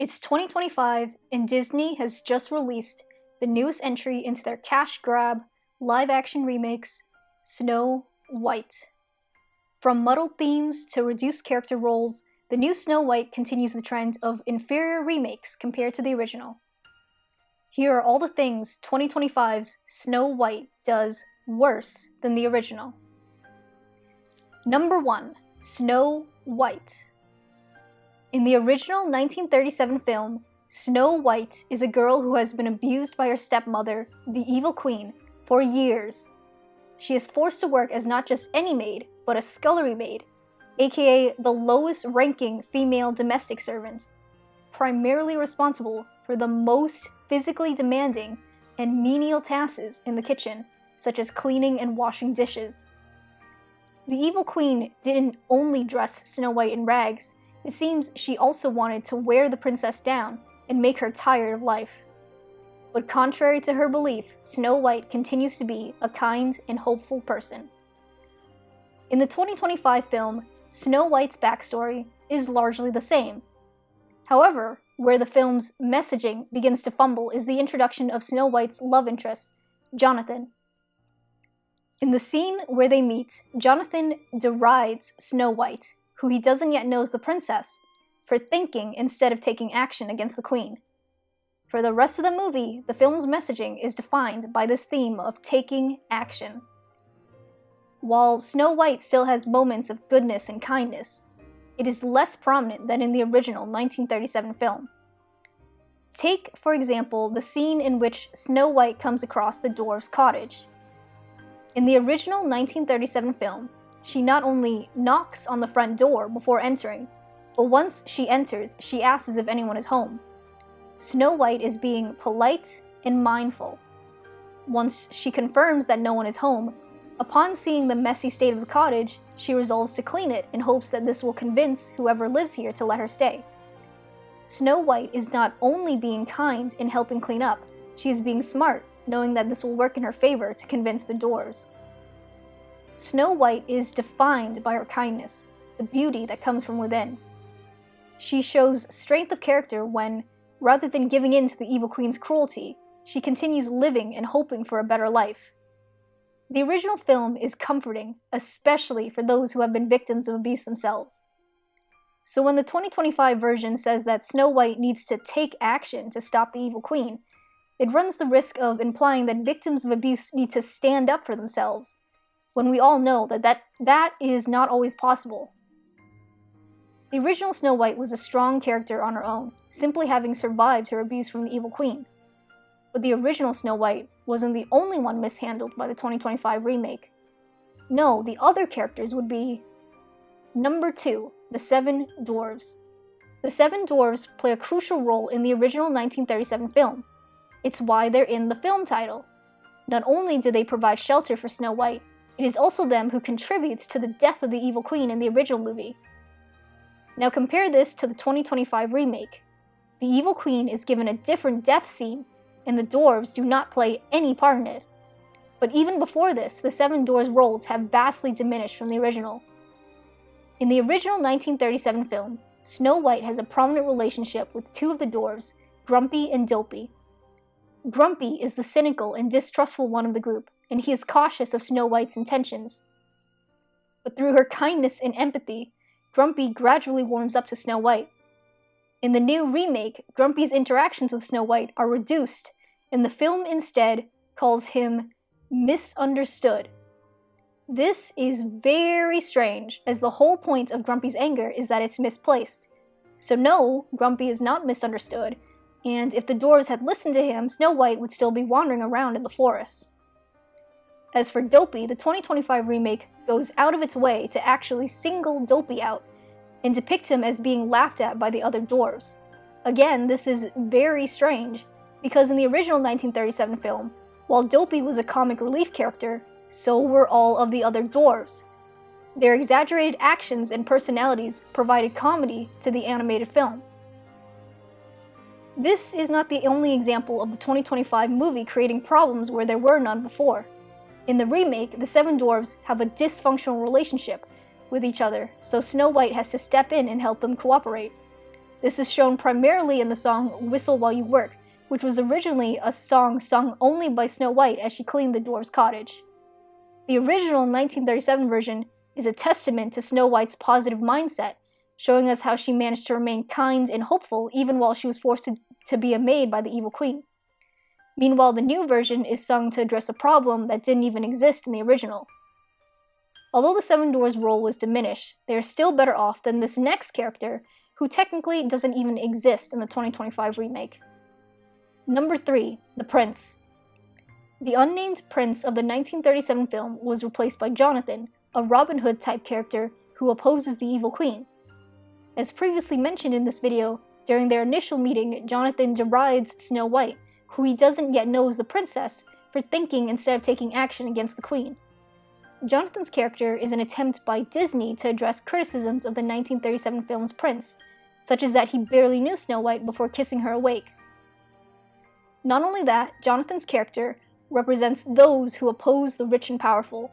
It's 2025, and Disney has just released the newest entry into their cash grab live-action remakes, Snow White. From muddled themes to reduced character roles, the new Snow White continues the trend of inferior remakes compared to the original. Here are all the things 2025's Snow White does worse than the original. Number 1. Snow White. In the original 1937 film, Snow White is a girl who has been abused by her stepmother, the Evil Queen, for years. She is forced to work as not just any maid, but a scullery maid, aka the lowest ranking female domestic servant, primarily responsible for the most physically demanding and menial tasks in the kitchen, such as cleaning and washing dishes. The Evil Queen didn't only dress Snow White in rags. It seems she also wanted to wear the princess down and make her tired of life. But contrary to her belief, Snow White continues to be a kind and hopeful person. In the 2025 film, Snow White's backstory is largely the same. However, where the film's messaging begins to fumble is the introduction of Snow White's love interest, Jonathan. In the scene where they meet, Jonathan derides Snow White, who he doesn't yet know is the princess, for thinking instead of taking action against the queen. For the rest of the movie, the film's messaging is defined by this theme of taking action. While Snow White still has moments of goodness and kindness, it is less prominent than in the original 1937 film. Take, for example, the scene in which Snow White comes across the dwarves' cottage. In the original 1937 film, she not only knocks on the front door before entering, but once she enters, she asks if anyone is home. Snow White is being polite and mindful. Once she confirms that no one is home, upon seeing the messy state of the cottage, she resolves to clean it in hopes that this will convince whoever lives here to let her stay. Snow White is not only being kind in helping clean up, she is being smart, knowing that this will work in her favor to convince the dwarves. Snow White is defined by her kindness, the beauty that comes from within. She shows strength of character when, rather than giving in to the Evil Queen's cruelty, she continues living and hoping for a better life. The original film is comforting, especially for those who have been victims of abuse themselves. So when the 2025 version says that Snow White needs to take action to stop the Evil Queen, it runs the risk of implying that victims of abuse need to stand up for themselves, when we all know that is not always possible. The original Snow White was a strong character on her own, simply having survived her abuse from the Evil Queen. But the original Snow White wasn't the only one mishandled by the 2025 remake. No, the other characters would be... Number 2, the Seven Dwarves. The Seven Dwarves play a crucial role in the original 1937 film. It's why they're in the film title. Not only do they provide shelter for Snow White, it is also them who contributes to the death of the Evil Queen in the original movie. Now compare this to the 2025 remake. The Evil Queen is given a different death scene, and the dwarves do not play any part in it. But even before this, the Seven Dwarves' roles have vastly diminished from the original. In the original 1937 film, Snow White has a prominent relationship with two of the dwarves, Grumpy and Dopey. Grumpy is the cynical and distrustful one of the group, and he is cautious of Snow White's intentions. But through her kindness and empathy, Grumpy gradually warms up to Snow White. In the new remake, Grumpy's interactions with Snow White are reduced, and the film instead calls him misunderstood. This is very strange, as the whole point of Grumpy's anger is that it's misplaced. So no, Grumpy is not misunderstood, and if the dwarves had listened to him, Snow White would still be wandering around in the forest. As for Dopey, the 2025 remake goes out of its way to actually single Dopey out and depict him as being laughed at by the other dwarves. Again, this is very strange, because in the original 1937 film, while Dopey was a comic relief character, so were all of the other dwarves. Their exaggerated actions and personalities provided comedy to the animated film. This is not the only example of the 2025 movie creating problems where there were none before. In the remake, the Seven Dwarves have a dysfunctional relationship with each other, so Snow White has to step in and help them cooperate. This is shown primarily in the song Whistle While You Work, which was originally a song sung only by Snow White as she cleaned the dwarf's cottage. The original 1937 version is a testament to Snow White's positive mindset, showing us how she managed to remain kind and hopeful even while she was forced to be a maid by the evil queen. Meanwhile, the new version is sung to address a problem that didn't even exist in the original. Although the Seven Dwarves' role was diminished, they are still better off than this next character, who technically doesn't even exist in the 2025 remake. Number 3. The Prince. The unnamed prince of the 1937 film was replaced by Jonathan, a Robin Hood-type character who opposes the evil queen. As previously mentioned in this video, during their initial meeting, Jonathan derides Snow White, who he doesn't yet know is the princess, for thinking instead of taking action against the queen. Jonathan's character is an attempt by Disney to address criticisms of the 1937 film's prince, such as that he barely knew Snow White before kissing her awake. Not only that, Jonathan's character represents those who oppose the rich and powerful.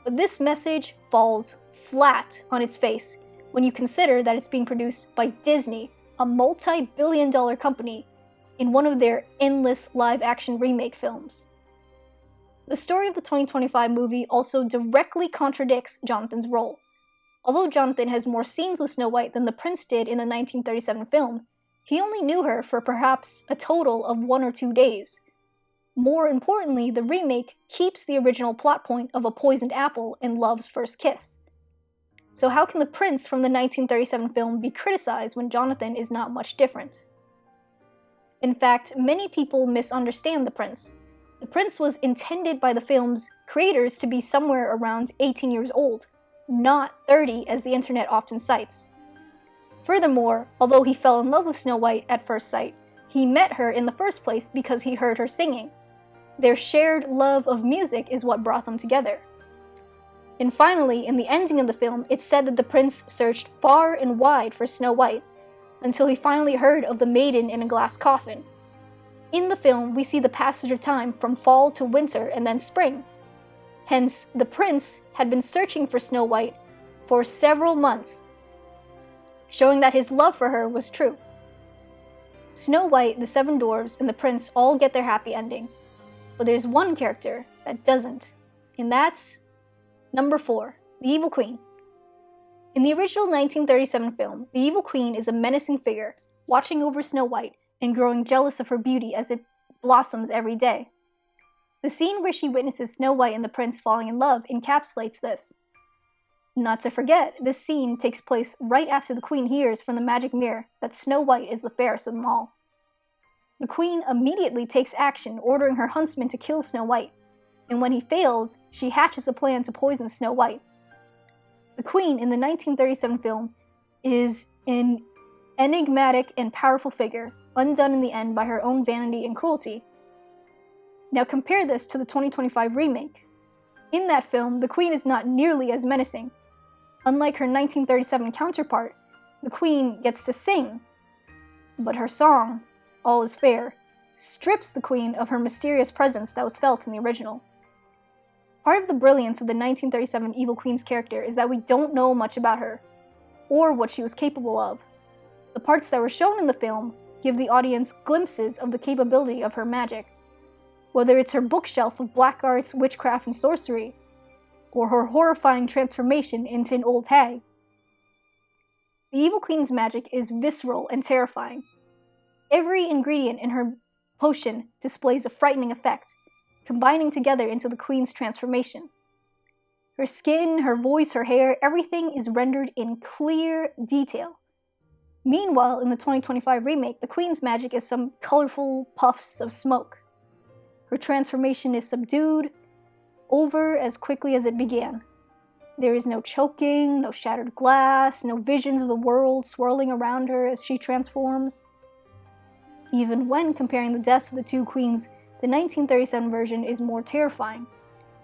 But this message falls flat on its face when you consider that it's being produced by Disney, a multi-billion-dollar company, in one of their endless live-action remake films. The story of the 2025 movie also directly contradicts Jonathan's role. Although Jonathan has more scenes with Snow White than the prince did in the 1937 film, he only knew her for perhaps a total of 1 or 2 days. More importantly, the remake keeps the original plot point of a poisoned apple and love's first kiss. So how can the prince from the 1937 film be criticized when Jonathan is not much different? In fact, many people misunderstand the prince. The prince was intended by the film's creators to be somewhere around 18 years old, not 30 as the internet often cites. Furthermore, although he fell in love with Snow White at first sight, he met her in the first place because he heard her singing. Their shared love of music is what brought them together. And finally, in the ending of the film, it's said that the prince searched far and wide for Snow White, until he finally heard of the maiden in a glass coffin. In the film, we see the passage of time from fall to winter and then spring. Hence, the prince had been searching for Snow White for several months, showing that his love for her was true. Snow White, the Seven Dwarves, and the prince all get their happy ending, but there's one character that doesn't, and that's number 4, the Evil Queen. In the original 1937 film, the Evil Queen is a menacing figure, watching over Snow White and growing jealous of her beauty as it blossoms every day. The scene where she witnesses Snow White and the prince falling in love encapsulates this. Not to forget, this scene takes place right after the queen hears from the magic mirror that Snow White is the fairest of them all. The queen immediately takes action, ordering her huntsman to kill Snow White, and when he fails, she hatches a plan to poison Snow White. The queen in the 1937 film is an enigmatic and powerful figure, undone in the end by her own vanity and cruelty. Now compare this to the 2025 remake. In that film, the queen is not nearly as menacing. Unlike her 1937 counterpart, the queen gets to sing, but her song, All Is Fair, strips the queen of her mysterious presence that was felt in the original. Part of the brilliance of the 1937 Evil Queen's character is that we don't know much about her, or what she was capable of. The parts that were shown in the film give the audience glimpses of the capability of her magic, whether it's her bookshelf of black arts, witchcraft, and sorcery, or her horrifying transformation into an old hag. The Evil Queen's magic is visceral and terrifying. Every ingredient in her potion displays a frightening effect, combining together into the queen's transformation. Her skin, her voice, her hair, everything is rendered in clear detail. Meanwhile, in the 2025 remake, the queen's magic is some colorful puffs of smoke. Her transformation is subdued, over as quickly as it began. There is no choking, no shattered glass, no visions of the world swirling around her as she transforms. Even when comparing the deaths of the two queens, the 1937 version is more terrifying.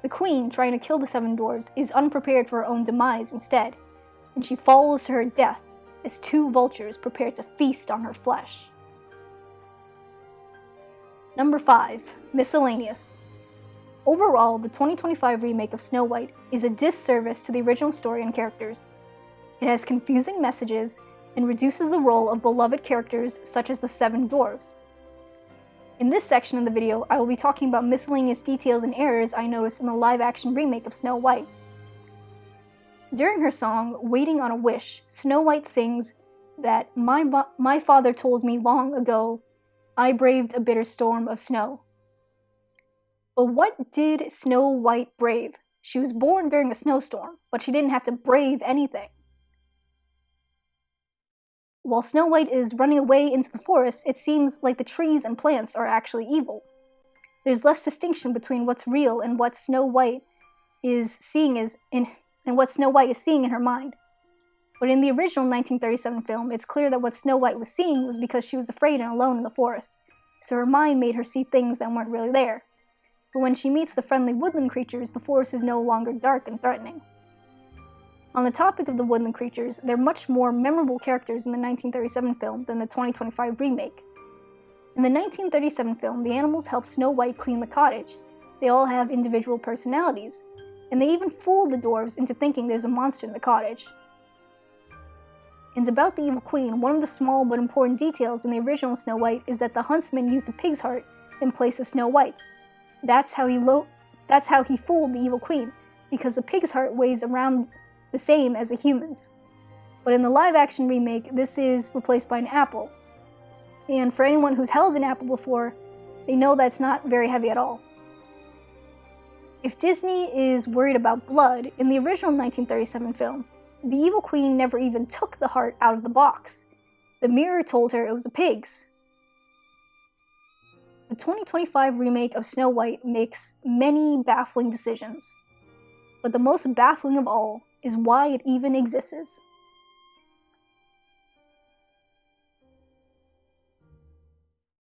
The queen, trying to kill the Seven Dwarves, is unprepared for her own demise instead, and she falls to her death as 2 vultures prepare to feast on her flesh. Number 5. Miscellaneous. Overall, the 2025 remake of Snow White is a disservice to the original story and characters. It has confusing messages, and reduces the role of beloved characters such as the Seven Dwarves. In this section of the video, I will be talking about miscellaneous details and errors I noticed in the live-action remake of Snow White. During her song, Waiting on a Wish, Snow White sings that my father told me long ago, I braved a bitter storm of snow. But what did Snow White brave? She was born during a snowstorm, but she didn't have to brave anything. While Snow White is running away into the forest, it seems like the trees and plants are actually evil. There's less distinction between what's real and what Snow White is seeing in her mind. But in the original 1937 film, it's clear that what Snow White was seeing was because she was afraid and alone in the forest, so her mind made her see things that weren't really there. But when she meets the friendly woodland creatures, the forest is no longer dark and threatening. On the topic of the woodland creatures, they're much more memorable characters in the 1937 film than the 2025 remake. In the 1937 film, the animals help Snow White clean the cottage. They all have individual personalities, and they even fool the dwarves into thinking there's a monster in the cottage. And about the evil queen, one of the small but important details in the original Snow White is that the huntsman used a pig's heart in place of Snow White's. That's how he fooled the evil queen, because a pig's heart weighs around the same as a human's. But in the live-action remake, this is replaced by an apple. And for anyone who's held an apple before, they know that's not very heavy at all. If Disney is worried about blood, in the original 1937 film, the evil queen never even took the heart out of the box. The mirror told her it was a pig's. The 2025 remake of Snow White makes many baffling decisions. But the most baffling of all is why it even exists.